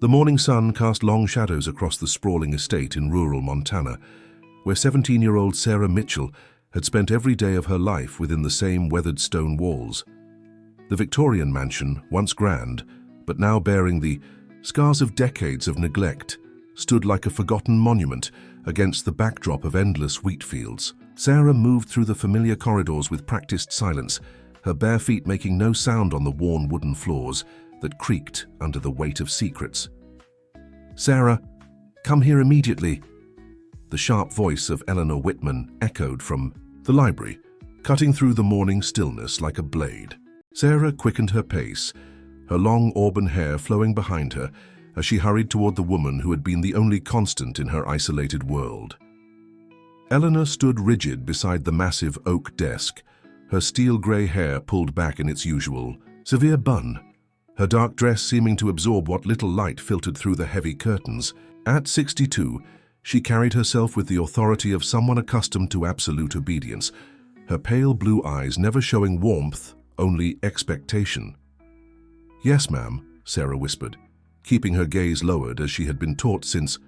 The morning sun cast long shadows across the sprawling estate in rural Montana, where 17-year-old Sarah Mitchell had spent every day of her life within the same weathered stone walls. The Victorian mansion, once grand, but now bearing the scars of decades of neglect, stood like a forgotten monument against the backdrop of endless wheat fields. Sarah moved through the familiar corridors with practiced silence, her bare feet making no sound on the worn wooden floors that creaked under the weight of secrets. "Sarah, come here immediately." The sharp voice of Eleanor Whitman echoed from the library, cutting through the morning stillness like a blade. Sarah quickened her pace, her long auburn hair flowing behind her as she hurried toward the woman who had been the only constant in her isolated world. Eleanor stood rigid beside the massive oak desk, her steel-gray hair pulled back in its usual severe bun, her dark dress seeming to absorb what little light filtered through the heavy curtains. At 62, she carried herself with the authority of someone accustomed to absolute obedience, her pale blue eyes never showing warmth, only expectation. "Yes, ma'am," Sarah whispered, keeping her gaze lowered as she had been taught since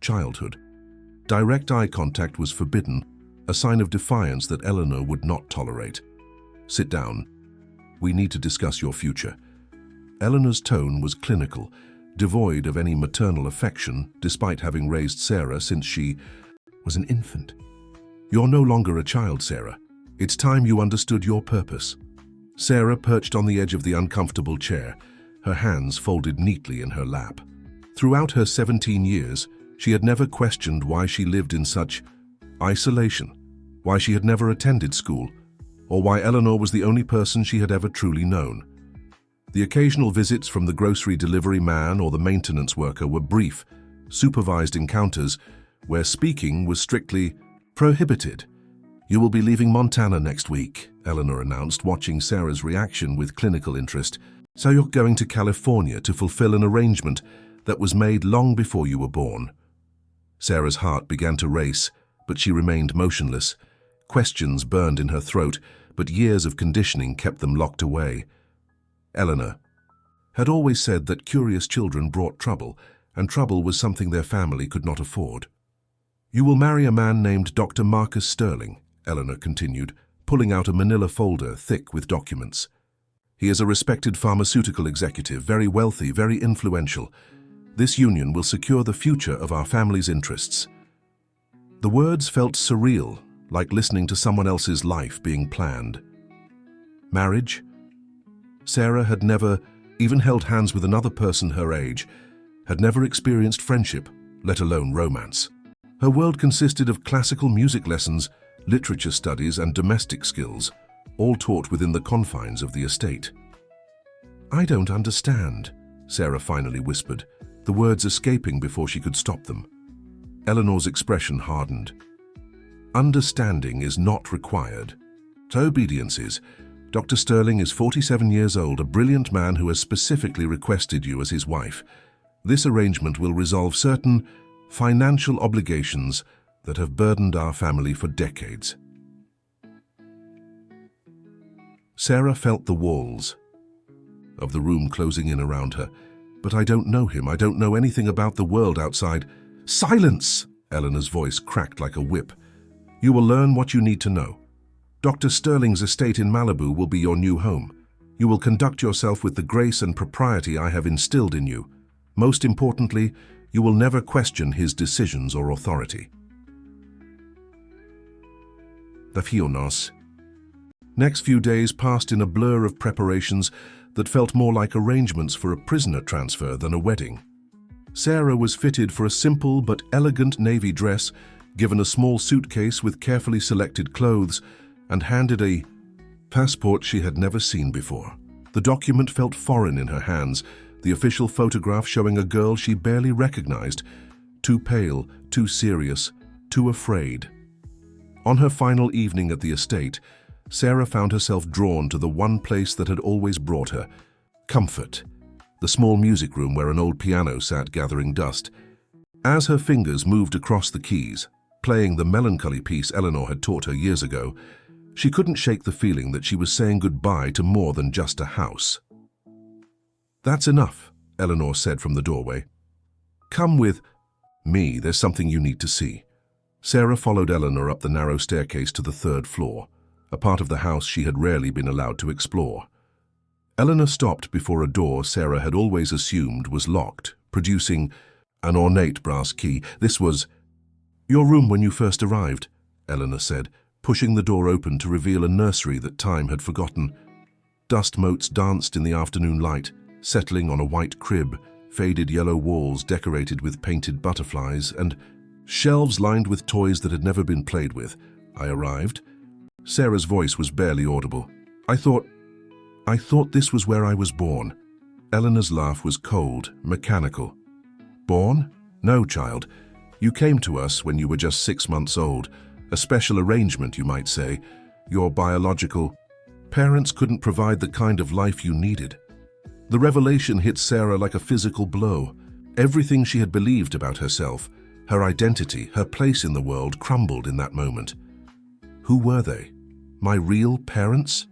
childhood. Direct eye contact was forbidden, a sign of defiance that Eleanor would not tolerate. "Sit down. We need to discuss your future." Eleanor's tone was clinical, devoid of any maternal affection, despite having raised Sarah since she was an infant. "You're no longer a child, Sarah. It's time you understood your purpose." Sarah perched on the edge of the uncomfortable chair, her hands folded neatly in her lap. Throughout her 17 years, she had never questioned why she lived in such isolation, why she had never attended school, or why Eleanor was the only person she had ever truly known. The occasional visits from the grocery delivery man or the maintenance worker were brief, supervised encounters where speaking was strictly prohibited. "You will be leaving Montana next week," Eleanor announced, watching Sarah's reaction with clinical interest. "So you're going to California to fulfill an arrangement that was made long before you were born." Sarah's heart began to race, but she remained motionless. Questions burned in her throat, but years of conditioning kept them locked away. Eleanor had always said that curious children brought trouble, and trouble was something their family could not afford. "You will marry a man named Dr. Marcus Sterling," Eleanor continued, pulling out a manila folder thick with documents. "He is a respected pharmaceutical executive, very wealthy, very influential. This union will secure the future of our family's interests." The words felt surreal, like listening to someone else's life being planned. Marriage? Sarah had never even held hands with another person her age, had never experienced friendship, let alone romance. Her world consisted of classical music lessons, literature studies, and domestic skills, all taught within the confines of the estate. "I don't understand," Sarah finally whispered, the words escaping before she could stop them. Eleanor's expression hardened. "Understanding is not required. Obedience is. Dr. Sterling is 47 years old, a brilliant man who has specifically requested you as his wife. This arrangement will resolve certain financial obligations that have burdened our family for decades." Sarah felt the walls of the room closing in around her. "But I don't know him. I don't know anything about the world outside." "Silence!" Eleanor's voice cracked like a whip. "You will learn what you need to know. Dr. Sterling's estate in Malibu will be your new home. You will conduct yourself with the grace and propriety I have instilled in you. Most importantly, you will never question his decisions or authority." The Fionos. Next few days passed in a blur of preparations that felt more like arrangements for a prisoner transfer than a wedding. Sarah was fitted for a simple but elegant navy dress, given a small suitcase with carefully selected clothes, and handed a passport she had never seen before. The document felt foreign in her hands, the official photograph showing a girl she barely recognized, too pale, too serious, too afraid. On her final evening at the estate, Sarah found herself drawn to the one place that had always brought her comfort, the small music room where an old piano sat gathering dust. As her fingers moved across the keys, playing the melancholy piece Eleanor had taught her years ago, she couldn't shake the feeling that she was saying goodbye to more than just a house. "That's enough," Eleanor said from the doorway. "Come with me, there's something you need to see." Sarah followed Eleanor up the narrow staircase to the third floor, a part of the house she had rarely been allowed to explore. Eleanor stopped before a door Sarah had always assumed was locked, producing an ornate brass key. "This was your room when you first arrived," Eleanor said, pushing the door open to reveal a nursery that time had forgotten. Dust motes danced in the afternoon light, settling on a white crib, faded yellow walls decorated with painted butterflies, and shelves lined with toys that had never been played with. "I arrived." Sarah's voice was barely audible. I thought this was where I was born." Eleanor's laugh was cold, mechanical. "Born? No, child. You came to us when you were just 6 months old. A special arrangement, you might say. Your biological parents couldn't provide the kind of life you needed." The revelation hit Sarah like a physical blow. Everything she had believed about herself, her identity, her place in the world, crumbled in that moment. Who were they? My real parents?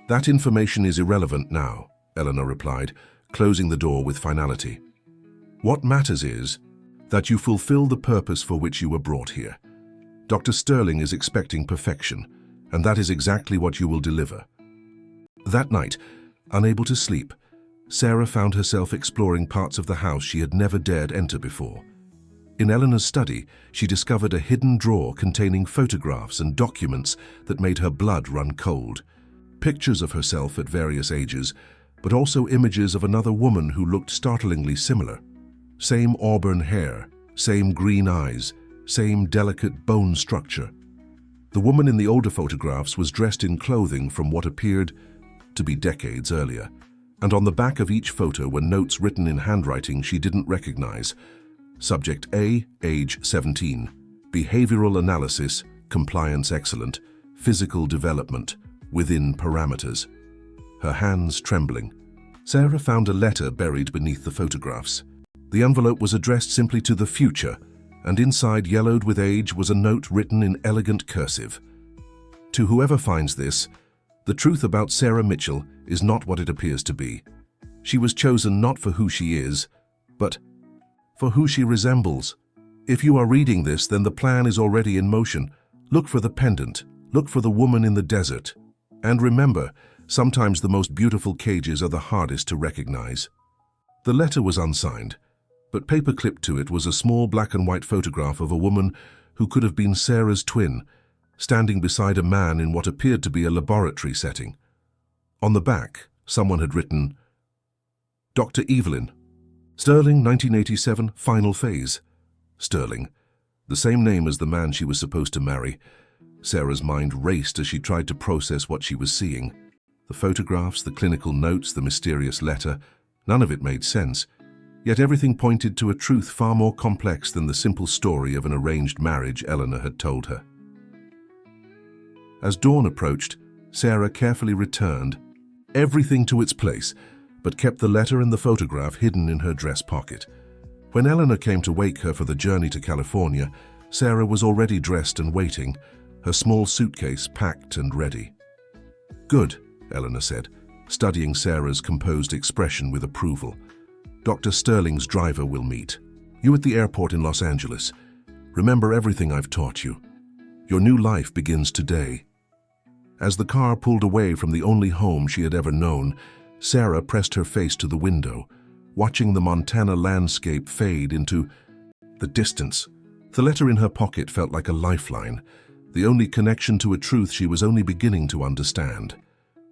"That information is irrelevant now," Eleanor replied, closing the door with finality. "What matters is that you fulfill the purpose for which you were brought here. Dr. Sterling is expecting perfection, and that is exactly what you will deliver." That night, unable to sleep, Sarah found herself exploring parts of the house she had never dared enter before. In Eleanor's study, she discovered a hidden drawer containing photographs and documents that made her blood run cold. Pictures of herself at various ages, but also images of another woman who looked startlingly similar. Same auburn hair, same green eyes, same delicate bone structure. The woman in the older photographs was dressed in clothing from what appeared to be decades earlier, and on the back of each photo were notes written in handwriting she didn't recognize. Subject A, age 17, behavioral analysis, compliance excellent, physical development, within parameters. Her hands trembling, Sarah found a letter buried beneath the photographs. The envelope was addressed simply to the future, and inside, yellowed with age, was a note written in elegant cursive. "To whoever finds this, the truth about Sarah Mitchell is not what it appears to be. She was chosen not for who she is, but for who she resembles. If you are reading this, then the plan is already in motion. Look for the pendant, look for the woman in the desert. And remember, sometimes the most beautiful cages are the hardest to recognize." The letter was unsigned, but paperclipped to it was a small black and white photograph of a woman who could have been Sarah's twin, standing beside a man in what appeared to be a laboratory setting. On the back, someone had written, "Dr. Evelyn, Sterling, 1987, final phase." Sterling, the same name as the man she was supposed to marry. Sarah's mind raced as she tried to process what she was seeing. The photographs, the clinical notes, the mysterious letter, none of it made sense. Yet everything pointed to a truth far more complex than the simple story of an arranged marriage Eleanor had told her. As dawn approached, Sarah carefully returned everything to its place, but kept the letter and the photograph hidden in her dress pocket. When Eleanor came to wake her for the journey to California, Sarah was already dressed and waiting, her small suitcase packed and ready. "Good," Eleanor said, studying Sarah's composed expression with approval. "Dr. Sterling's driver will meet you at the airport in Los Angeles. Remember everything I've taught you. Your new life begins today." As the car pulled away from the only home she had ever known, Sarah pressed her face to the window, watching the Montana landscape fade into the distance. The letter in her pocket felt like a lifeline, the only connection to a truth she was only beginning to understand.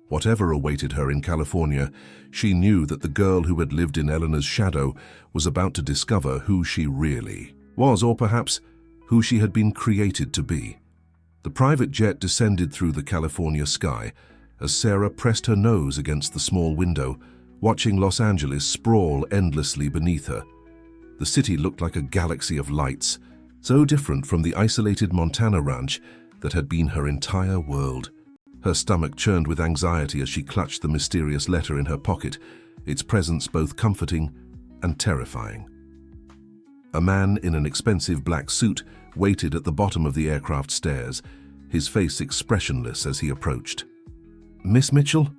Whatever awaited her in California, she knew that the girl who had lived in Eleanor's shadow was about to discover who she really was, or perhaps who she had been created to be. The private jet descended through the California sky as Sarah pressed her nose against the small window, watching Los Angeles sprawl endlessly beneath her. The city looked like a galaxy of lights, so different from the isolated Montana ranch that had been her entire world. Her stomach churned with anxiety as she clutched the mysterious letter in her pocket, its presence both comforting and terrifying. A man in an expensive black suit waited at the bottom of the aircraft stairs, his face expressionless as he approached. "Miss Mitchell,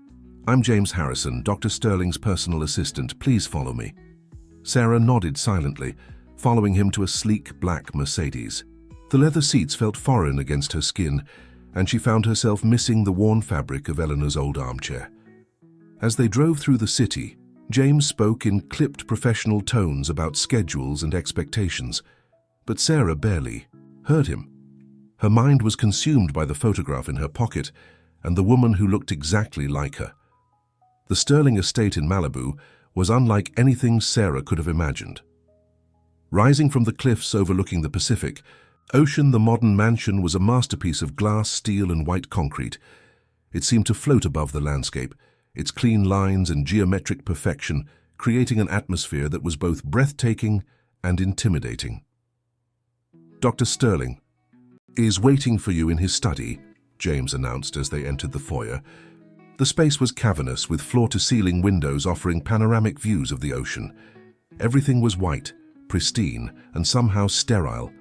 I'm James Harrison, Dr. Sterling's personal assistant. Please follow me. Sarah nodded silently, following him to a sleek black Mercedes. The leather seats felt foreign against her skin, and she found herself missing the worn fabric of Eleanor's old armchair. As they drove through the city, James spoke in clipped professional tones about schedules and expectations, but Sarah barely heard him. Her mind was consumed by the photograph in her pocket and the woman who looked exactly like her. The Sterling estate in Malibu was unlike anything Sarah could have imagined. Rising from the cliffs overlooking the Pacific, Ocean, the modern mansion, was a masterpiece of glass, steel, and white concrete. It seemed to float above the landscape, its clean lines and geometric perfection creating an atmosphere that was both breathtaking and intimidating. Dr. Sterling is waiting for you in his study, James announced as they entered the foyer. The space was cavernous, with floor-to-ceiling windows offering panoramic views of the ocean. Everything was white, pristine, and somehow sterile,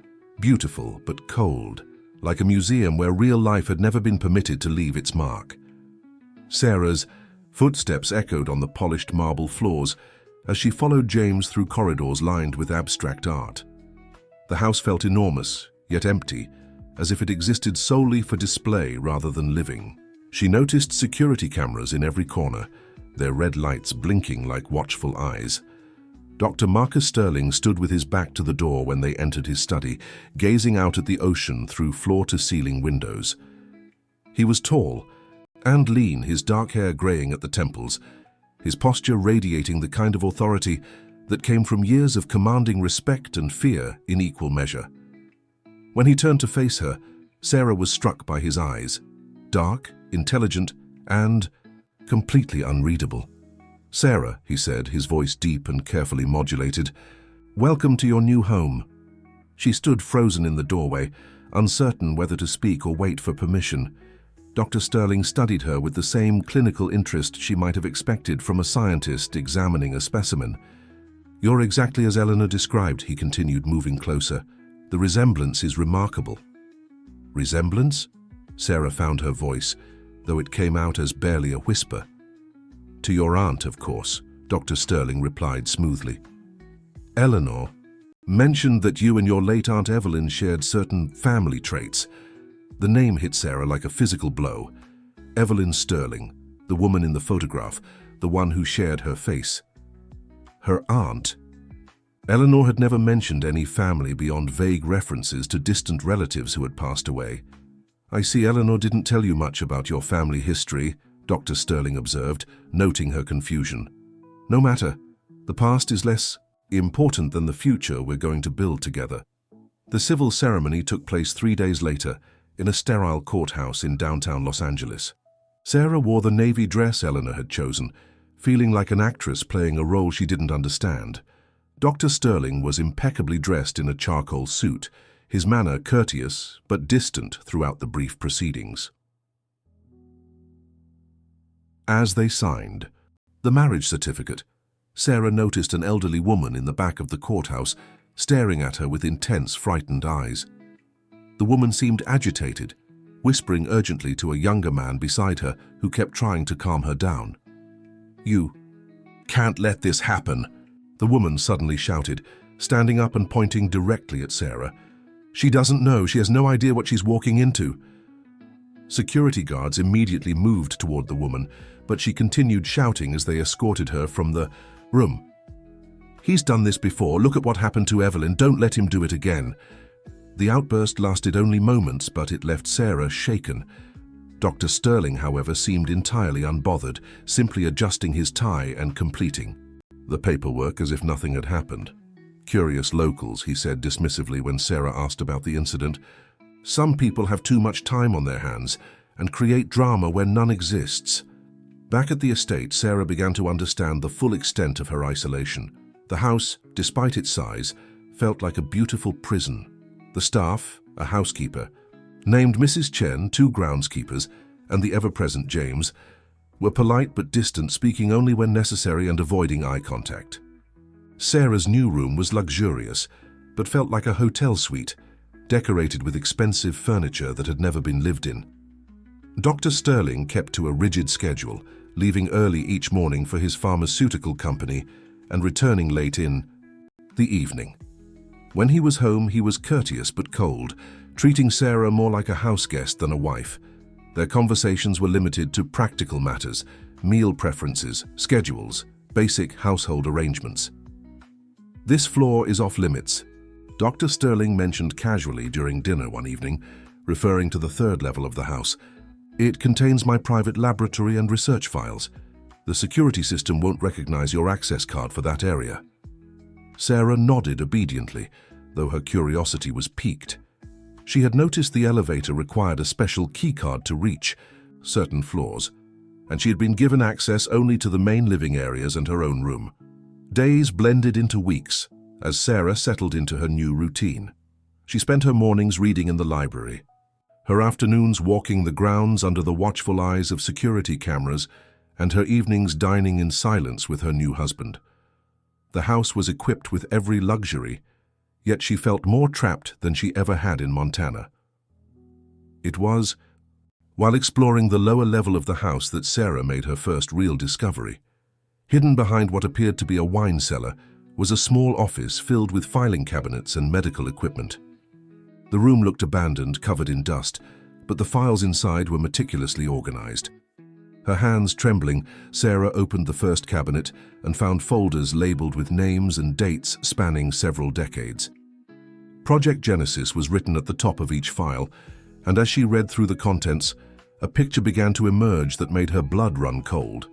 beautiful but cold, like a museum where real life had never been permitted to leave its mark. Sarah's footsteps echoed on the polished marble floors as she followed James through corridors lined with abstract art. The house felt enormous, yet empty, as if it existed solely for display rather than living. She noticed security cameras in every corner, their red lights blinking like watchful eyes. Dr. Marcus Sterling stood with his back to the door when they entered his study, gazing out at the ocean through floor-to-ceiling windows. He was tall and lean, his dark hair graying at the temples, his posture radiating the kind of authority that came from years of commanding respect and fear in equal measure. When he turned to face her, Sarah was struck by his eyes, dark, intelligent, and completely unreadable. "Sarah," he said, his voice deep and carefully modulated, "welcome to your new home." She stood frozen in the doorway, uncertain whether to speak or wait for permission. Dr. Sterling studied her with the same clinical interest she might have expected from a scientist examining a specimen. "You're exactly as Eleanor described," he continued, moving closer. "The resemblance is remarkable." "Resemblance?" Sarah found her voice, though it came out as barely a whisper. "To your aunt, of course," Dr. Sterling replied smoothly. "Eleanor mentioned that you and your late Aunt Evelyn shared certain family traits." The name hit Sarah like a physical blow. Evelyn Sterling, the woman in the photograph, the one who shared her face. Her aunt? Eleanor had never mentioned any family beyond vague references to distant relatives who had passed away. "I see Eleanor didn't tell you much about your family history," Dr. Sterling observed, noting her confusion. "No matter. The past is less important than the future we're going to build together." The civil ceremony took place 3 days later in a sterile courthouse in downtown Los Angeles. Sarah wore the navy dress Eleanor had chosen, feeling like an actress playing a role she didn't understand. Dr. Sterling was impeccably dressed in a charcoal suit, his manner courteous but distant throughout the brief proceedings. As they signed the marriage certificate, Sarah noticed an elderly woman in the back of the courthouse, staring at her with intense, frightened eyes. The woman seemed agitated, whispering urgently to a younger man beside her who kept trying to calm her down. "You can't let this happen," the woman suddenly shouted, standing up and pointing directly at Sarah. "She doesn't know. She has no idea what she's walking into." Security guards immediately moved toward the woman, but she continued shouting as they escorted her from the room. "He's done this before. Look at what happened to Evelyn. Don't let him do it again." The outburst lasted only moments, but it left Sarah shaken. Dr. Sterling, however, seemed entirely unbothered, simply adjusting his tie and completing the paperwork as if nothing had happened. "Curious locals," he said dismissively when Sarah asked about the incident. "Some people have too much time on their hands and create drama where none exists." Back at the estate, Sarah began to understand the full extent of her isolation. The house, despite its size, felt like a beautiful prison. The staff, a housekeeper, named Mrs. Chen, 2 groundskeepers, and the ever-present James, were polite but distant, speaking only when necessary and avoiding eye contact. Sarah's new room was luxurious, but felt like a hotel suite, decorated with expensive furniture that had never been lived in. Dr. Sterling kept to a rigid schedule, leaving early each morning for his pharmaceutical company and returning late in the evening. When he was home, he was courteous but cold, treating Sarah more like a house guest than a wife. Their conversations were limited to practical matters, meal preferences, schedules, basic household arrangements. "This floor is off limits," Dr. Sterling mentioned casually during dinner one evening, referring to the third level of the house. "It contains my private laboratory and research files. The security system won't recognize your access card for that area." Sarah nodded obediently, though her curiosity was piqued. She had noticed the elevator required a special keycard to reach certain floors, and she had been given access only to the main living areas and her own room. Days blended into weeks as Sarah settled into her new routine. She spent her mornings reading in the library, her afternoons walking the grounds under the watchful eyes of security cameras, and her evenings dining in silence with her new husband. The house was equipped with every luxury, yet she felt more trapped than she ever had in Montana. It was while exploring the lower level of the house that Sarah made her first real discovery. Hidden behind what appeared to be a wine cellar was a small office filled with filing cabinets and medical equipment. The room looked abandoned, covered in dust, but the files inside were meticulously organized. Her hands trembling, Sarah opened the first cabinet and found folders labeled with names and dates spanning several decades. Project Genesis was written at the top of each file, and as she read through the contents, a picture began to emerge that made her blood run cold.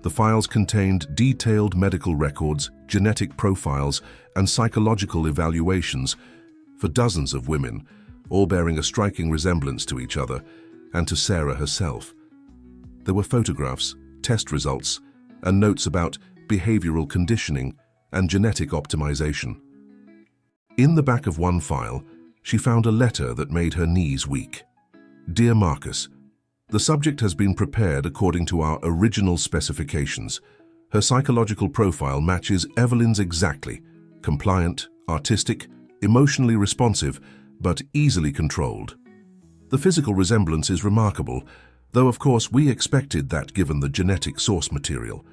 The files contained detailed medical records, genetic profiles, and psychological evaluations for dozens of women, all bearing a striking resemblance to each other and to Sarah herself. There were photographs, test results, and notes about behavioral conditioning and genetic optimization. In the back of one file, she found a letter that made her knees weak. "Dear Marcus, the subject has been prepared according to our original specifications. Her psychological profile matches Evelyn's exactly: compliant, artistic, emotionally responsive, but easily controlled. The physical resemblance is remarkable, though of course we expected that given the genetic source material.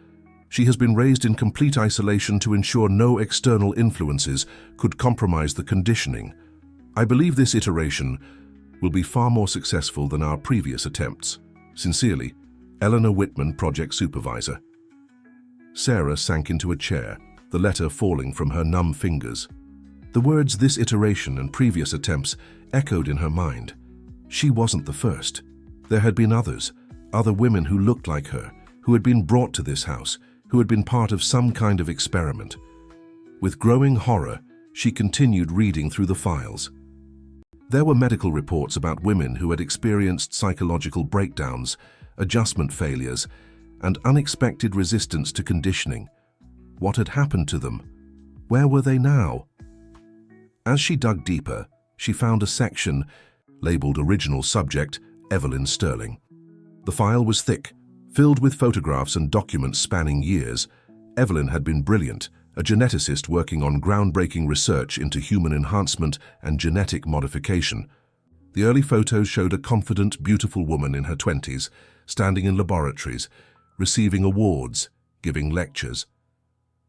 She has been raised in complete isolation to ensure no external influences could compromise the conditioning. I believe this iteration will be far more successful than our previous attempts. Sincerely, Eleanor Whitman, Project Supervisor." Sarah sank into a chair, the letter falling from her numb fingers. The words "this iteration" and "previous attempts" echoed in her mind. She wasn't the first. There had been others, other women who looked like her, who had been brought to this house, who had been part of some kind of experiment. With growing horror, she continued reading through the files. There were medical reports about women who had experienced psychological breakdowns, adjustment failures, and unexpected resistance to conditioning. What had happened to them? Where were they now? As she dug deeper, she found a section labeled Original Subject, Evelyn Sterling. The file was thick, filled with photographs and documents spanning years. Evelyn had been brilliant, a geneticist working on groundbreaking research into human enhancement and genetic modification. The early photos showed a confident, beautiful woman in her 20s, standing in laboratories, receiving awards, giving lectures.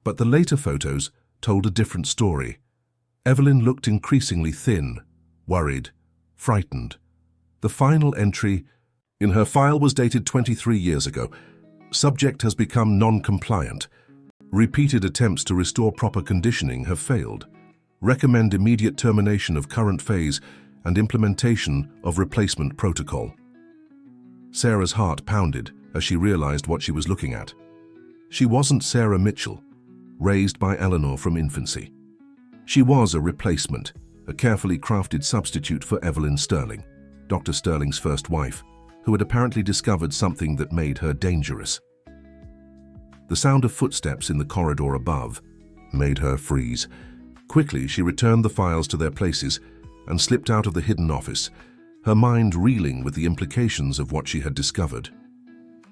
But the later photos told a different story. Evelyn looked increasingly thin, worried, frightened. The final entry in her file was dated 23 years ago. Subject has become non-compliant. Repeated attempts to restore proper conditioning have failed. Recommend immediate termination of current phase and implementation of replacement protocol. Sarah's heart pounded as she realized what she was looking at. She wasn't Sarah Mitchell, raised by Eleanor from infancy. She was a replacement, a carefully crafted substitute for Evelyn Sterling, Dr. Sterling's first wife, who had apparently discovered something that made her dangerous. The sound of footsteps in the corridor above made her freeze. Quickly, she returned the files to their places and slipped out of the hidden office, her mind reeling with the implications of what she had discovered.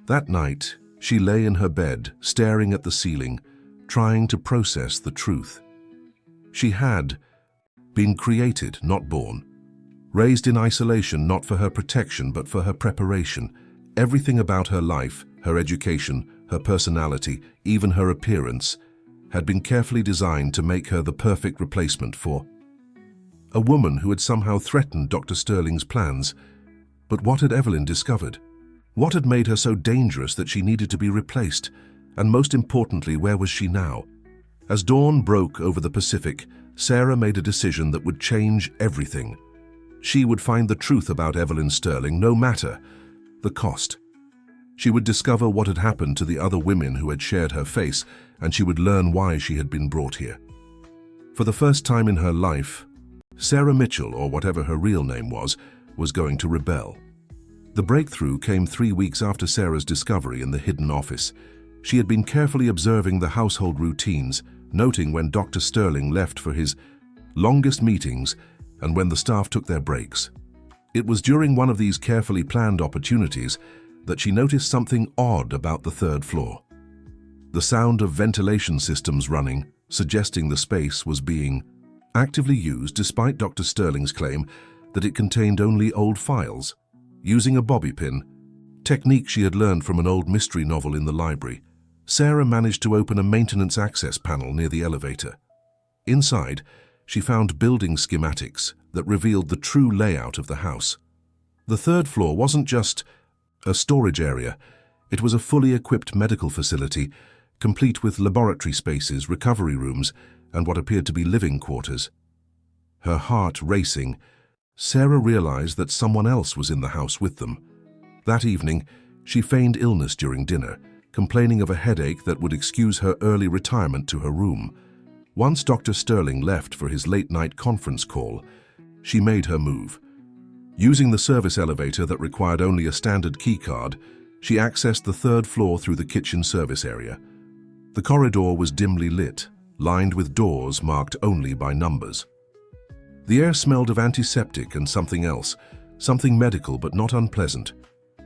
That night, she lay in her bed, staring at the ceiling, trying to process the truth. She had been created, not born. Raised in isolation, not for her protection, but for her preparation. Everything about her life Her education, her personality, even her appearance, had been carefully designed to make her the perfect replacement for a woman who had somehow threatened Dr. Sterling's plans. But what had Evelyn discovered? What had made her so dangerous that she needed to be replaced? And most importantly, where was she now? As dawn broke over the Pacific, Sarah made a decision that would change everything. She would find the truth about Evelyn Sterling, no matter the cost. She would discover what had happened to the other women who had shared her face, and she would learn why she had been brought here. For the first time in her life, Sarah Mitchell, or whatever her real name was going to rebel. The breakthrough came 3 weeks after Sarah's discovery in the hidden office. She had been carefully observing the household routines, noting when Dr. Sterling left for his longest meetings and when the staff took their breaks. It was during one of these carefully planned opportunities that she noticed something odd about the third floor. The sound of ventilation systems running, suggesting the space was being actively used despite Dr. Sterling's claim that it contained only old files. Using a bobby pin, technique she had learned from an old mystery novel in the library, Sarah managed to open a maintenance access panel near the elevator. Inside, she found building schematics that revealed the true layout of the house. The third floor wasn't just a storage area, it was a fully equipped medical facility, complete with laboratory spaces, recovery rooms, and what appeared to be living quarters. Her heart racing, Sarah realized that someone else was in the house with them. That evening, she feigned illness during dinner, complaining of a headache that would excuse her early retirement to her room. Once Dr. Sterling left for his late-night conference call, she made her move. Using the service elevator that required only a standard keycard, she accessed the third floor through the kitchen service area. The corridor was dimly lit, lined with doors marked only by numbers. The air smelled of antiseptic and something else, something medical but not unpleasant.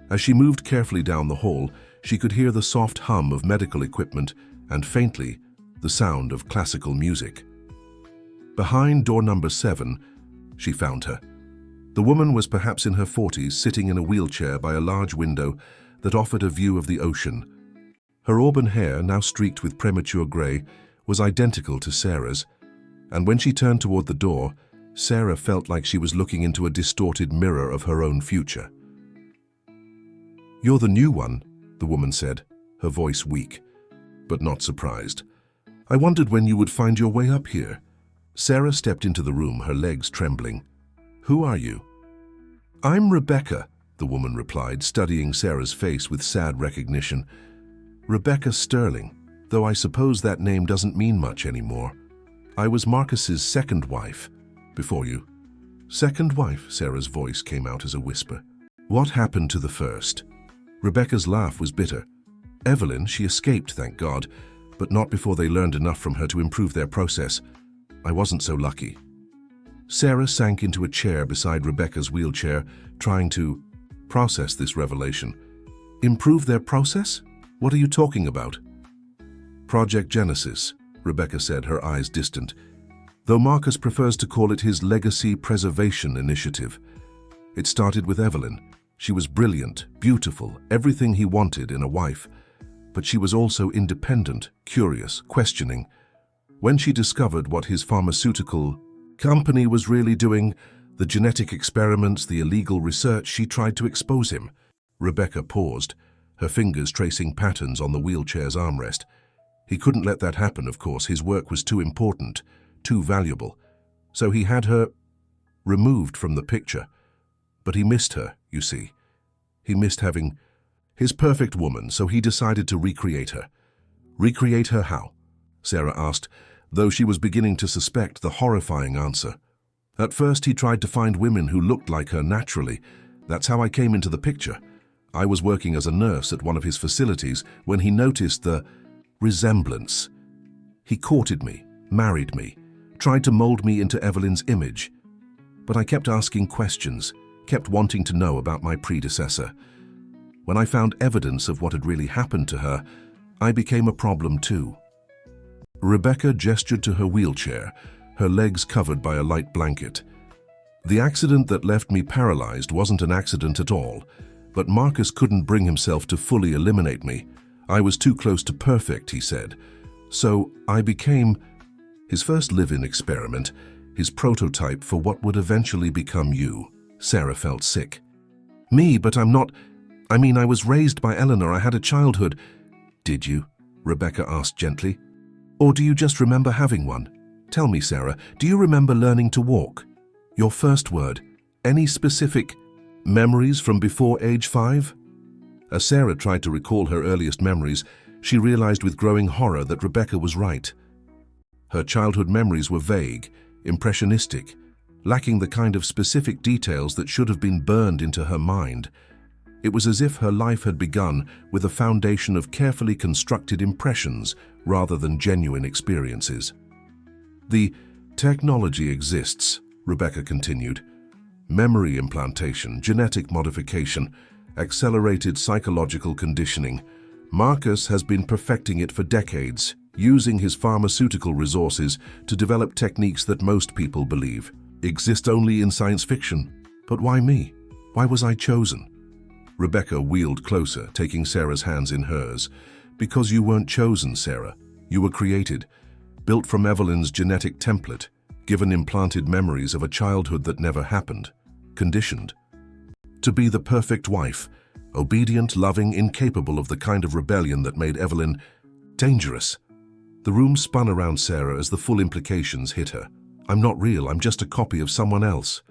As she moved carefully down the hall, she could hear the soft hum of medical equipment and, faintly, the sound of classical music. Behind door number 7, she found her. The woman was perhaps in her 40s, sitting in a wheelchair by a large window that offered a view of the ocean. Her auburn hair, now streaked with premature grey, was identical to Sarah's, and when she turned toward the door, Sarah felt like she was looking into a distorted mirror of her own future. "You're the new one," the woman said, her voice weak, but not surprised. "I wondered when you would find your way up here." Sarah stepped into the room, her legs trembling. "Who are you?" "I'm Rebecca," the woman replied, studying Sarah's face with sad recognition. "Rebecca Sterling, though I suppose that name doesn't mean much anymore. I was Marcus's second wife, before you." "Second wife?" Sarah's voice came out as a whisper. "What happened to the first?" Rebecca's laugh was bitter. "Evelyn, she escaped, thank God, but not before they learned enough from her to improve their process. I wasn't so lucky." Sarah sank into a chair beside Rebecca's wheelchair, trying to process this revelation. "Improve their process? What are you talking about?" "Project Genesis," Rebecca said, her eyes distant, though Marcus prefers to call it his Legacy Preservation Initiative. It started with Evelyn. She was brilliant, beautiful, everything he wanted in a wife. But she was also independent, curious, questioning. When she discovered what his pharmaceutical company was really doing, the genetic experiments, the illegal research, she tried to expose him. Rebecca paused, her fingers tracing patterns on the wheelchair's armrest. He couldn't let that happen, of course. His work was too important, too valuable. So he had her removed from the picture. But he missed her, you see. He missed having his perfect woman, so he decided to recreate her. "Recreate her how?" Sarah asked, though she was beginning to suspect the horrifying answer. "At first he tried to find women who looked like her naturally. That's how I came into the picture. I was working as a nurse at one of his facilities when he noticed the resemblance. He courted me, married me, tried to mold me into Evelyn's image. But I kept asking questions, kept wanting to know about my predecessor. When I found evidence of what had really happened to her, I became a problem too." Rebecca gestured to her wheelchair, her legs covered by a light blanket. "The accident that left me paralyzed wasn't an accident at all. But Marcus couldn't bring himself to fully eliminate me. I was too close to perfect, he said. So I became his first live-in experiment, his prototype for what would eventually become you. Sarah felt sick. Me, but I'm not. I mean, I was raised by Eleanor. I had a childhood. Did you? Rebecca asked gently. Or do you just remember having one? Tell me, Sarah, do you remember learning to walk? Your first word. Any specific memories from before age 5? As Sarah tried to recall her earliest memories, she realized with growing horror that Rebecca was right. Her childhood memories were vague, impressionistic, lacking the kind of specific details that should have been burned into her mind. It was as if her life had begun with a foundation of carefully constructed impressions rather than genuine experiences. The technology exists, Rebecca continued. Memory implantation, genetic modification, accelerated psychological conditioning. Marcus has been perfecting it for decades, using his pharmaceutical resources to develop techniques that most people believe exist only in science fiction. But why me? Why was I chosen? Rebecca wheeled closer, taking Sarah's hands in hers. Because you weren't chosen, Sarah. You were created, built from Evelyn's genetic template, given implanted memories of a childhood that never happened, conditioned. To be the perfect wife, obedient, loving, incapable of the kind of rebellion that made Evelyn dangerous. The room spun around Sarah as the full implications hit her. I'm not real, I'm just a copy of someone else.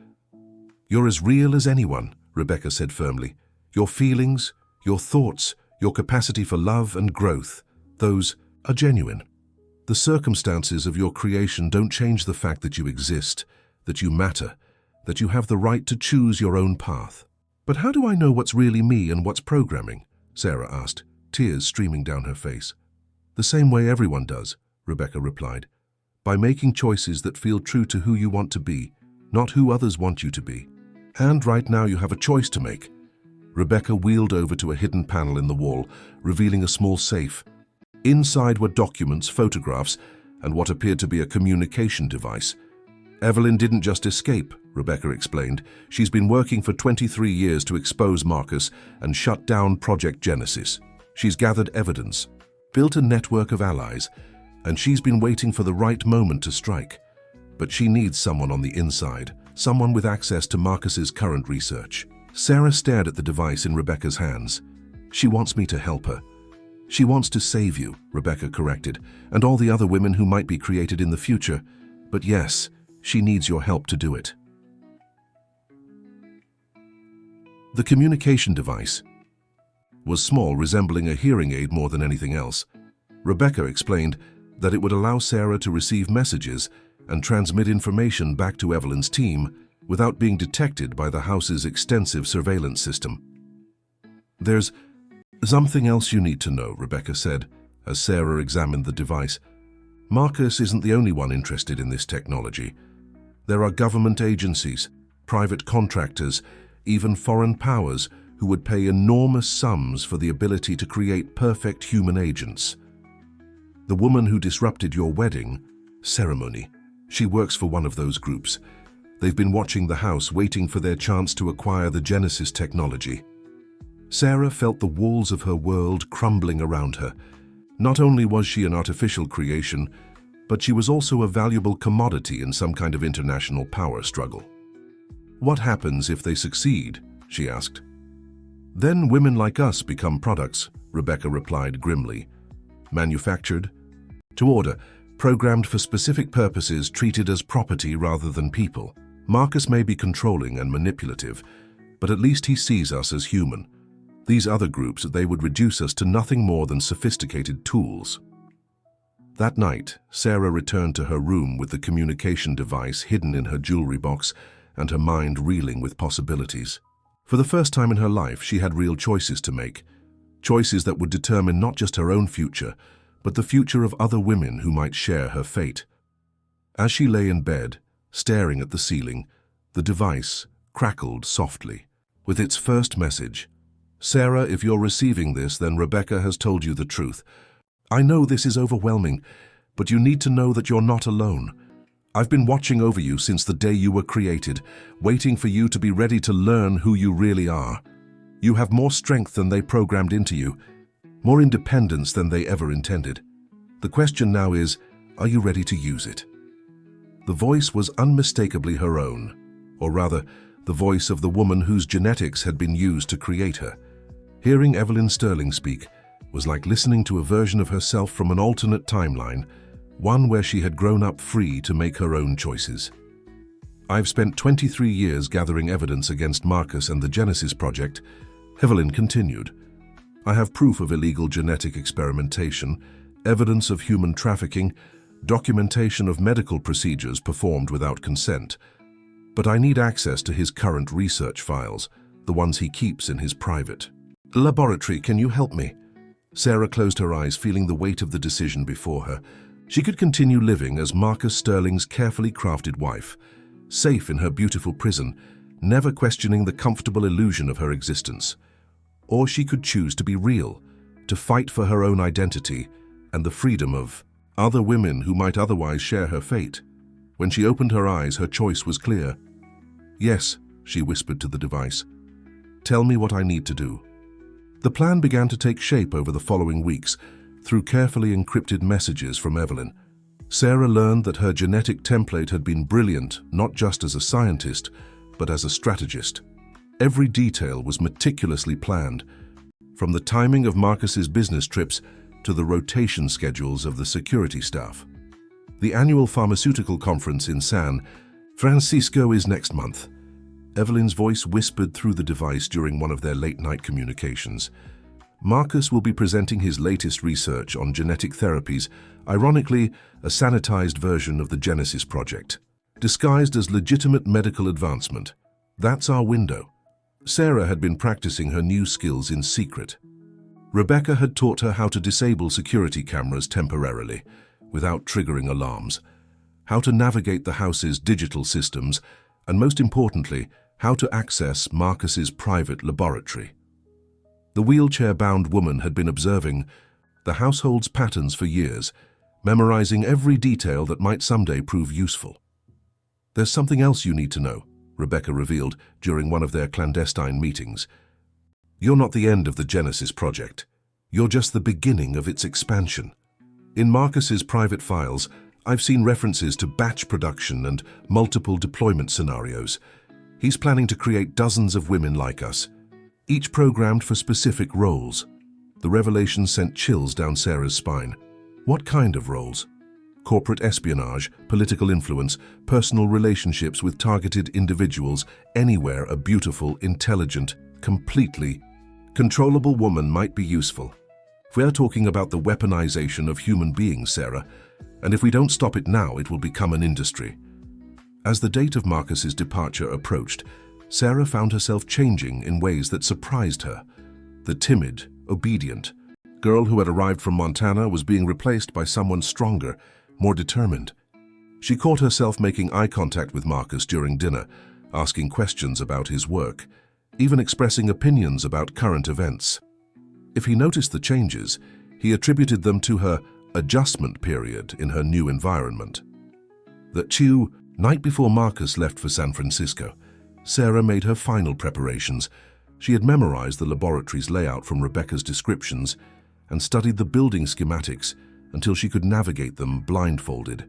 You're as real as anyone, Rebecca said firmly. Your feelings, your thoughts, your capacity for love and growth, those are genuine. The circumstances of your creation don't change the fact that you exist, that you matter, that you have the right to choose your own path. But how do I know what's really me and what's programming? Sarah asked, tears streaming down her face. The same way everyone does, Rebecca replied. By making choices that feel true to who you want to be, not who others want you to be. And right now you have a choice to make. Rebecca wheeled over to a hidden panel in the wall, revealing a small safe. Inside were documents, photographs, and what appeared to be a communication device. Evelyn didn't just escape, Rebecca explained. She's been working for 23 years to expose Marcus and shut down Project Genesis. She's gathered evidence, built a network of allies, and she's been waiting for the right moment to strike. But she needs someone on the inside, someone with access to Marcus's current research. Sarah stared at the device in Rebecca's hands. She wants me to help her. She wants to save you, Rebecca corrected, and all the other women who might be created in the future. But yes, she needs your help to do it. The communication device was small, resembling a hearing aid more than anything else. Rebecca explained that it would allow Sarah to receive messages and transmit information back to Evelyn's team without being detected by the house's extensive surveillance system. There's something else you need to know, Rebecca said, as Sarah examined the device. Marcus isn't the only one interested in this technology. There are government agencies, private contractors, even foreign powers who would pay enormous sums for the ability to create perfect human agents. The woman who disrupted your wedding ceremony, she works for one of those groups. They've been watching the house, waiting for their chance to acquire the Genesis technology. Sarah felt the walls of her world crumbling around her. Not only was she an artificial creation, but she was also a valuable commodity in some kind of international power struggle. What happens if they succeed? She asked. Then women like us become products, Rebecca replied grimly. Manufactured, to order, programmed for specific purposes, treated as property rather than people. Marcus may be controlling and manipulative, but at least he sees us as human. These other groups, they would reduce us to nothing more than sophisticated tools. That night, Sarah returned to her room with the communication device hidden in her jewelry box and her mind reeling with possibilities. For the first time in her life, she had real choices to make. Choices that would determine not just her own future, but the future of other women who might share her fate. As she lay in bed, staring at the ceiling, the device crackled softly. With its first message, Sarah, if you're receiving this, then Rebecca has told you the truth. I know this is overwhelming, but you need to know that you're not alone. I've been watching over you since the day you were created, waiting for you to be ready to learn who you really are. You have more strength than they programmed into you, more independence than they ever intended. The question now is, are you ready to use it? The voice was unmistakably her own, or rather, the voice of the woman whose genetics had been used to create her. Hearing Evelyn Sterling speak was like listening to a version of herself from an alternate timeline, one where she had grown up free to make her own choices. I've spent 23 years gathering evidence against Marcus and the Genesis Project, Evelyn continued. I have proof of illegal genetic experimentation, evidence of human trafficking, documentation of medical procedures performed without consent. But I need access to his current research files, the ones he keeps in his private laboratory. Can you help me? Sarah closed her eyes, feeling the weight of the decision before her. She could continue living as Marcus Sterling's carefully crafted wife, safe in her beautiful prison, never questioning the comfortable illusion of her existence. Or she could choose to be real, to fight for her own identity and the freedom of other women who might otherwise share her fate. When she opened her eyes, her choice was clear. Yes, she whispered to the device. Tell me what I need to do. The plan began to take shape over the following weeks through carefully encrypted messages from Evelyn. Sarah learned that her genetic template had been brilliant, not just as a scientist, but as a strategist. Every detail was meticulously planned, from the timing of Marcus's business trips to the rotation schedules of the security staff. The annual pharmaceutical conference in San Francisco is next month. Evelyn's voice whispered through the device during one of their late-night communications. Marcus will be presenting his latest research on genetic therapies, ironically, a sanitized version of the Genesis Project, disguised as legitimate medical advancement. That's our window. Sarah had been practicing her new skills in secret. Rebecca had taught her how to disable security cameras temporarily, without triggering alarms, how to navigate the house's digital systems, and most importantly, how to access Marcus's private laboratory. The wheelchair-bound woman had been observing the household's patterns for years, memorizing every detail that might someday prove useful. There's something else you need to know, Rebecca revealed during one of their clandestine meetings. You're not the end of the Genesis Project. You're just the beginning of its expansion. In Marcus's private files, I've seen references to batch production and multiple deployment scenarios. He's planning to create dozens of women like us, each programmed for specific roles. The revelation sent chills down Sarah's spine. What kind of roles? Corporate espionage, political influence, personal relationships with targeted individuals, anywhere a beautiful, intelligent, completely controllable woman might be useful. We're talking about the weaponization of human beings, Sarah, and if we don't stop it now, it will become an industry. As the date of Marcus's departure approached, Sarah found herself changing in ways that surprised her. The timid, obedient girl who had arrived from Montana was being replaced by someone stronger, more determined. She caught herself making eye contact with Marcus during dinner, asking questions about his work, even expressing opinions about current events. If he noticed the changes, he attributed them to her adjustment period in her new environment. The night before Marcus left for San Francisco, Sarah made her final preparations. She had memorized the laboratory's layout from Rebecca's descriptions and studied the building schematics until she could navigate them blindfolded.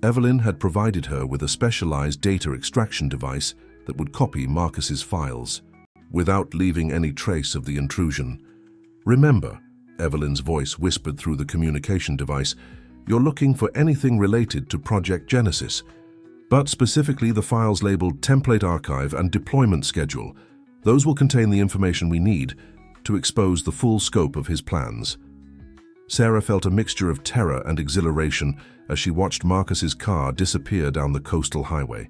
Evelyn had provided her with a specialized data extraction device that would copy Marcus's files without leaving any trace of the intrusion. Remember, Evelyn's voice whispered through the communication device, you're looking for anything related to Project Genesis, but specifically the files labeled Template Archive and Deployment Schedule. Those will contain the information we need to expose the full scope of his plans. Sarah felt a mixture of terror and exhilaration as she watched Marcus's car disappear down the coastal highway.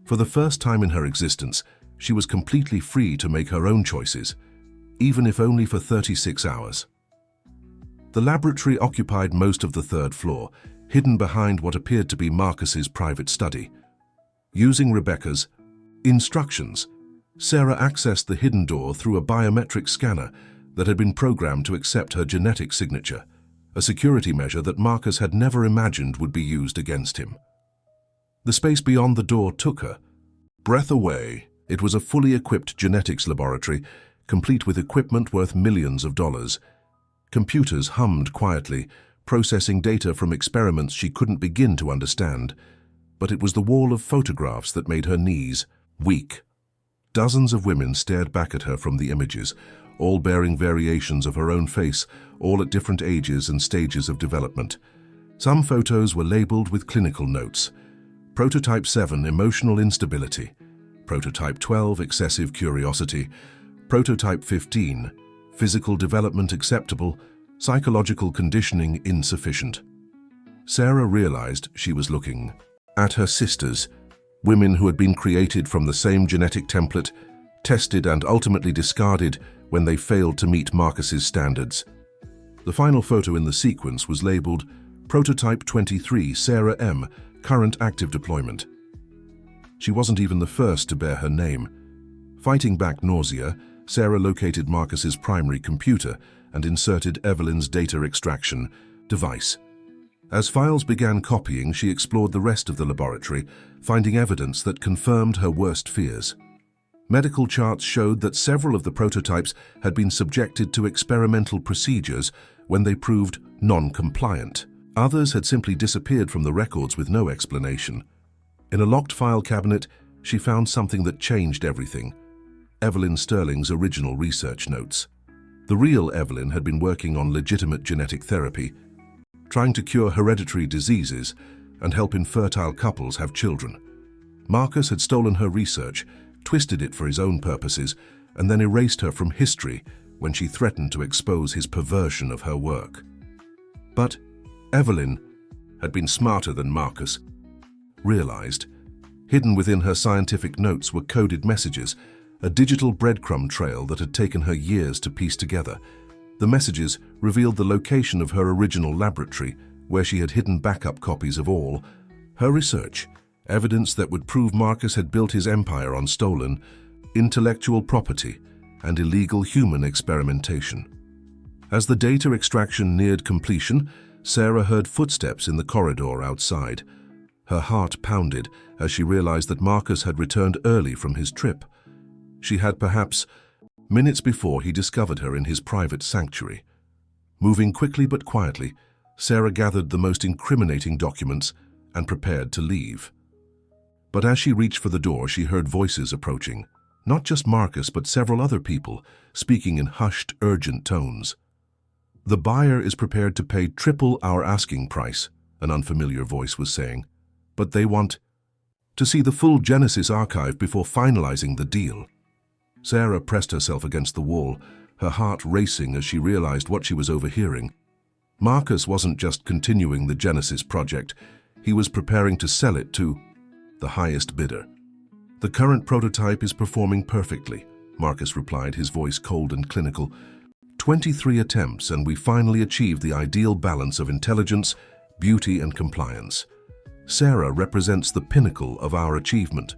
For the first time in her existence, she was completely free to make her own choices, even if only for 36 hours. The laboratory occupied most of the third floor, hidden behind what appeared to be Marcus's private study. Using Rebecca's instructions, Sarah accessed the hidden door through a biometric scanner that had been programmed to accept her genetic signature, a security measure that Marcus had never imagined would be used against him. The space beyond the door took her breath away. It was a fully equipped genetics laboratory, complete with equipment worth millions of dollars. Computers hummed quietly, processing data from experiments she couldn't begin to understand. But it was the wall of photographs that made her knees weak. Dozens of women stared back at her from the images, all bearing variations of her own face, all at different ages and stages of development. Some photos were labeled with clinical notes. Prototype 7, emotional instability. Prototype 12, excessive curiosity. Prototype 15, physical development acceptable, psychological conditioning insufficient. Sarah realized she was looking at her sisters, women who had been created from the same genetic template, tested and ultimately discarded when they failed to meet Marcus's standards. The final photo in the sequence was labeled Prototype 23, Sarah M., current active deployment. She wasn't even the first to bear her name. Fighting back nausea, Sarah located Marcus's primary computer and inserted Evelyn's data extraction device. As files began copying, she explored the rest of the laboratory, finding evidence that confirmed her worst fears. Medical charts showed that several of the prototypes had been subjected to experimental procedures when they proved non-compliant. Others had simply disappeared from the records with no explanation. In a locked file cabinet, she found something that changed everything: Evelyn Sterling's original research notes. The real Evelyn had been working on legitimate genetic therapy, trying to cure hereditary diseases and help infertile couples have children. Marcus had stolen her research, twisted it for his own purposes, and then erased her from history when she threatened to expose his perversion of her work. But Evelyn had been smarter than Marcus. Realized, hidden within her scientific notes were coded messages, a digital breadcrumb trail that had taken her years to piece together. The messages revealed the location of her original laboratory, where she had hidden backup copies of all her research, evidence that would prove Marcus had built his empire on stolen intellectual property and illegal human experimentation. As the data extraction neared completion, Sarah heard footsteps in the corridor outside. Her heart pounded as she realized that Marcus had returned early from his trip. She had perhaps minutes before he discovered her in his private sanctuary. Moving quickly but quietly, Sarah gathered the most incriminating documents and prepared to leave. But as she reached for the door, she heard voices approaching. Not just Marcus, but several other people, speaking in hushed, urgent tones. "The buyer is prepared to pay triple our asking price," an unfamiliar voice was saying. "But they want to see the full Genesis archive before finalizing the deal." Sarah pressed herself against the wall, her heart racing as she realized what she was overhearing. Marcus wasn't just continuing the Genesis project, he was preparing to sell it to the highest bidder. "The current prototype is performing perfectly," Marcus replied, his voice cold and clinical. 23 attempts, and we finally achieved the ideal balance of intelligence, beauty, and compliance. Sarah represents the pinnacle of our achievement.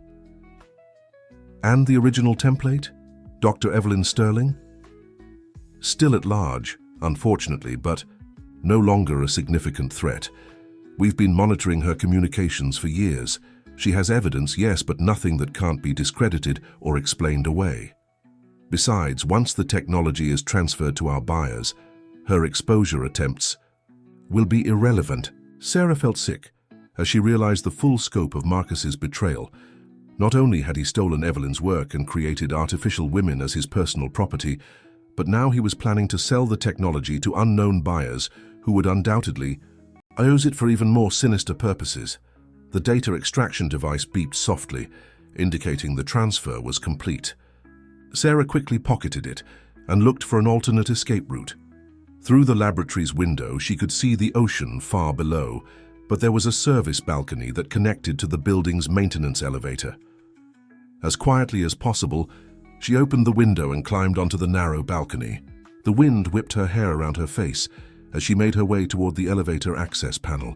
And the original template? Dr. Evelyn Sterling? Still at large, unfortunately, but no longer a significant threat. We've been monitoring her communications for years. She has evidence, yes, but nothing that can't be discredited or explained away. Besides, once the technology is transferred to our buyers, her exposure attempts will be irrelevant. Sarah felt sick as she realized the full scope of Marcus's betrayal. Not only had he stolen Evelyn's work and created artificial women as his personal property, but now he was planning to sell the technology to unknown buyers who would undoubtedly use it for even more sinister purposes. The data extraction device beeped softly, indicating the transfer was complete. Sarah quickly pocketed it and looked for an alternate escape route. Through the laboratory's window, she could see the ocean far below, but there was a service balcony that connected to the building's maintenance elevator. As quietly as possible, she opened the window and climbed onto the narrow balcony. The wind whipped her hair around her face as she made her way toward the elevator access panel.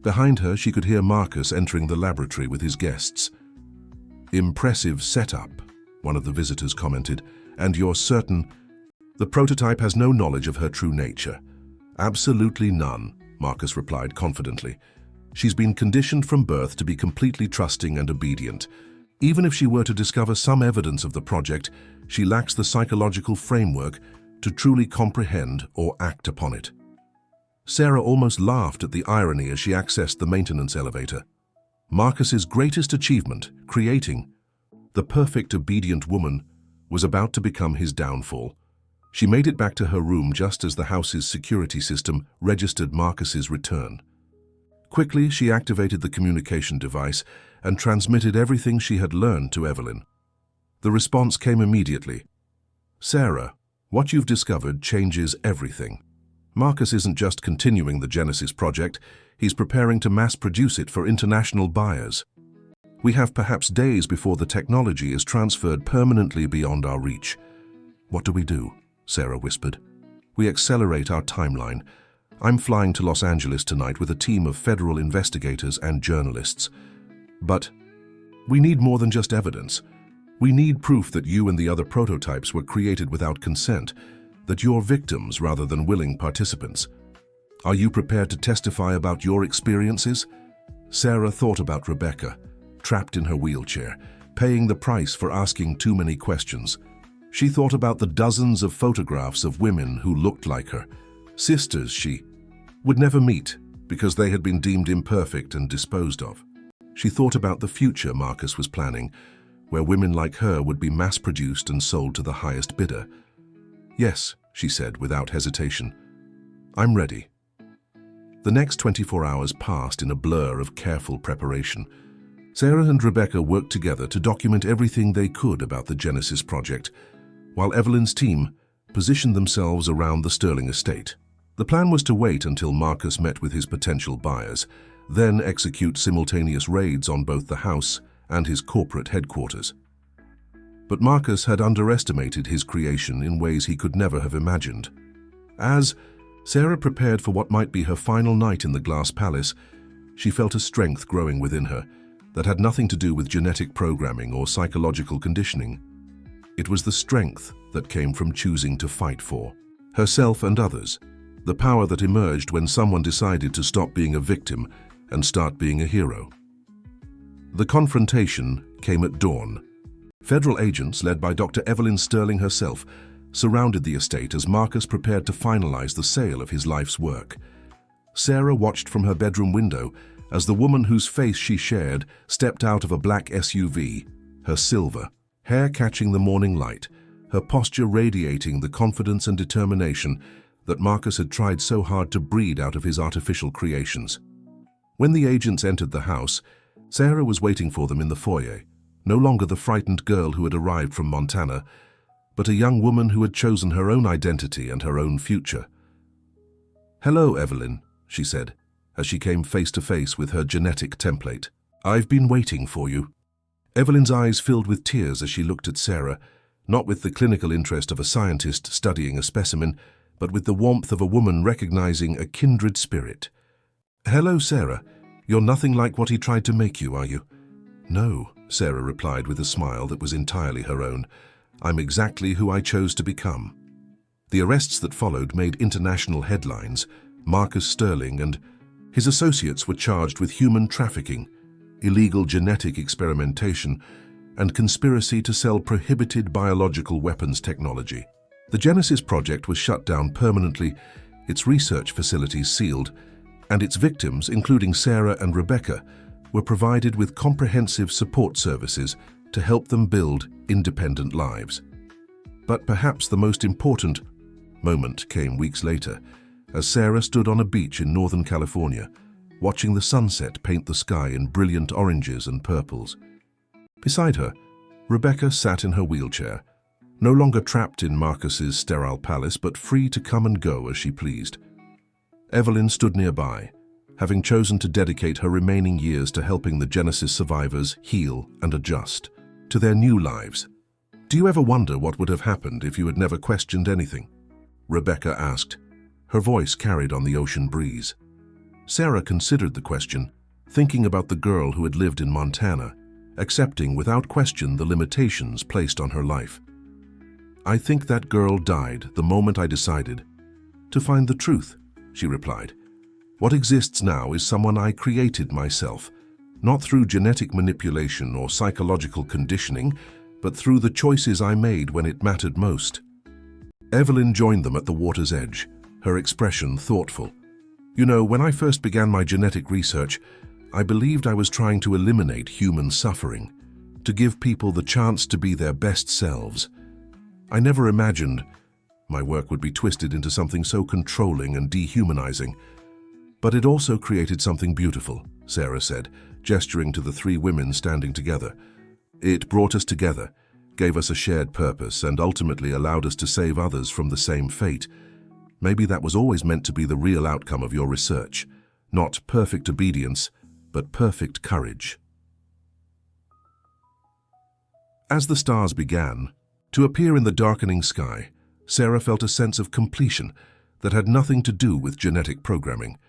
Behind her, she could hear Marcus entering the laboratory with his guests. "Impressive setup," one of the visitors commented, "and you're certain the prototype has no knowledge of her true nature?" "Absolutely none," Marcus replied confidently. "She's been conditioned from birth to be completely trusting and obedient. Even if she were to discover some evidence of the project, she lacks the psychological framework to truly comprehend or act upon it. Sarah almost laughed at the irony as she accessed the maintenance elevator. Marcus's greatest achievement, creating the perfect obedient woman, was about to become his downfall. She made it back to her room just as the house's security system registered Marcus's return. Quickly, she activated the communication device and transmitted everything she had learned to Evelyn. The response came immediately. "Sarah, what you've discovered changes everything. Marcus isn't just continuing the Genesis project, he's preparing to mass-produce it for international buyers. We have perhaps days before the technology is transferred permanently beyond our reach." "What do we do?" Sarah whispered. "We accelerate our timeline. I'm flying to Los Angeles tonight with a team of federal investigators and journalists. But we need more than just evidence. We need proof that you and the other prototypes were created without consent, that you're victims rather than willing participants. Are you prepared to testify about your experiences?" Sarah thought about Rebecca, trapped in her wheelchair, paying the price for asking too many questions. She thought about the dozens of photographs of women who looked like her, sisters she would never meet because they had been deemed imperfect and disposed of. She thought about the future Marcus was planning, where women like her would be mass-produced and sold to the highest bidder. "Yes," she said without hesitation. "I'm ready." The next 24 hours passed in a blur of careful preparation. Sarah and Rebecca worked together to document everything they could about the Genesis project, while Evelyn's team positioned themselves around the Sterling estate. The plan was to wait until Marcus met with his potential buyers, then execute simultaneous raids on both the house and his corporate headquarters. But Marcus had underestimated his creation in ways he could never have imagined. As Sarah prepared for what might be her final night in the Glass Palace, she felt a strength growing within her that had nothing to do with genetic programming or psychological conditioning. It was the strength that came from choosing to fight for herself and others, the power that emerged when someone decided to stop being a victim and start being a hero. The confrontation came at dawn. Federal agents, led by Dr. Evelyn Sterling herself, surrounded the estate as Marcus prepared to finalize the sale of his life's work. Sarah watched from her bedroom window as the woman whose face she shared stepped out of a black SUV, her silver hair catching the morning light, her posture radiating the confidence and determination that Marcus had tried so hard to breed out of his artificial creations. When the agents entered the house, Sarah was waiting for them in the foyer, no longer the frightened girl who had arrived from Montana, but a young woman who had chosen her own identity and her own future. "Hello, Evelyn," she said, as she came face to face with her genetic template. "I've been waiting for you." Evelyn's eyes filled with tears as she looked at Sarah, not with the clinical interest of a scientist studying a specimen, but with the warmth of a woman recognizing a kindred spirit. "Hello, Sarah. You're nothing like what he tried to make you, are you?" "No," Sarah replied with a smile that was entirely her own. "I'm exactly who I chose to become." The arrests that followed made international headlines. Marcus Sterling and his associates were charged with human trafficking, illegal genetic experimentation, and conspiracy to sell prohibited biological weapons technology. The Genesis project was shut down permanently, its research facilities sealed, and its victims, including Sarah and Rebecca, were provided with comprehensive support services to help them build independent lives. But perhaps the most important moment came weeks later, as Sarah stood on a beach in Northern California, watching the sunset paint the sky in brilliant oranges and purples. Beside her, Rebecca sat in her wheelchair, no longer trapped in Marcus's sterile palace, but free to come and go as she pleased. Evelyn stood nearby, having chosen to dedicate her remaining years to helping the Genesis survivors heal and adjust to their new lives. "Do you ever wonder what would have happened if you had never questioned anything?" Rebecca asked. Her voice carried on the ocean breeze. Sarah considered the question, thinking about the girl who had lived in Montana, accepting without question the limitations placed on her life. "I think that girl died the moment I decided to find the truth," she replied. "What exists now is someone I created myself, not through genetic manipulation or psychological conditioning, but through the choices I made when it mattered most. Evelyn joined them at the water's edge, her expression thoughtful. You know, when I first began my genetic research, I believed I was trying to eliminate human suffering, to give people the chance to be their best selves. I never imagined my work would be twisted into something so controlling and dehumanizing. But it also created something beautiful, Sarah said, gesturing to the three women standing together. It brought us together, gave us a shared purpose, and ultimately allowed us to save others from the same fate. Maybe that was always meant to be the real outcome of your research. Not perfect obedience, but perfect courage. As the stars began to appear in the darkening sky, Sarah felt a sense of completion that had nothing to do with genetic programming.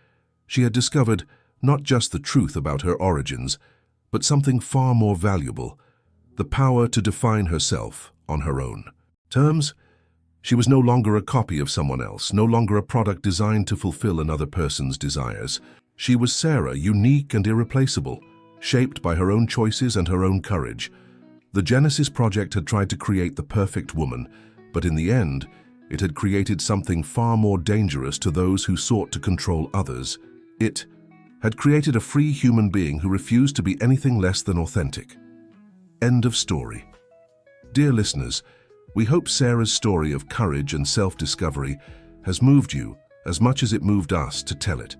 She had discovered not just the truth about her origins, but something far more valuable, the power to define herself on her own terms. She was no longer a copy of someone else, no longer a product designed to fulfill another person's desires. She was Sarah, unique and irreplaceable, shaped by her own choices and her own courage. The Genesis Project had tried to create the perfect woman, but in the end, it had created something far more dangerous to those who sought to control others. It had created a free human being who refused to be anything less than authentic. End of story. Dear listeners, we hope Sarah's story of courage and self-discovery has moved you as much as it moved us to tell it.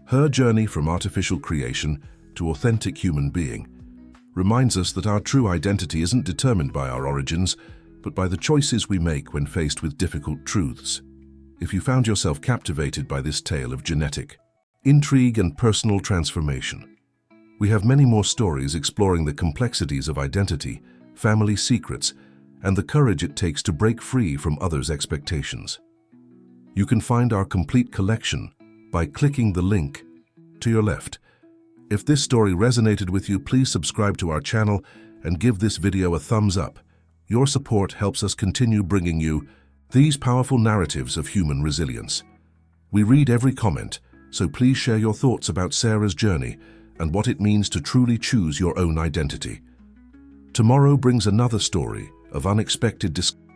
Her journey from artificial creation to authentic human being reminds us that our true identity isn't determined by our origins, but by the choices we make when faced with difficult truths. If you found yourself captivated by this tale of genetic intrigue and personal transformation, we have many more stories exploring the complexities of identity, family secrets, and the courage it takes to break free from others' expectations. You can find our complete collection by clicking the link to your left. If this story resonated with you, please subscribe to our channel and give this video a thumbs up. Your support helps us continue bringing you these powerful narratives of human resilience. We read every comment, so please share your thoughts about Sarah's journey and what it means to truly choose your own identity. Tomorrow brings another story of unexpected discovery.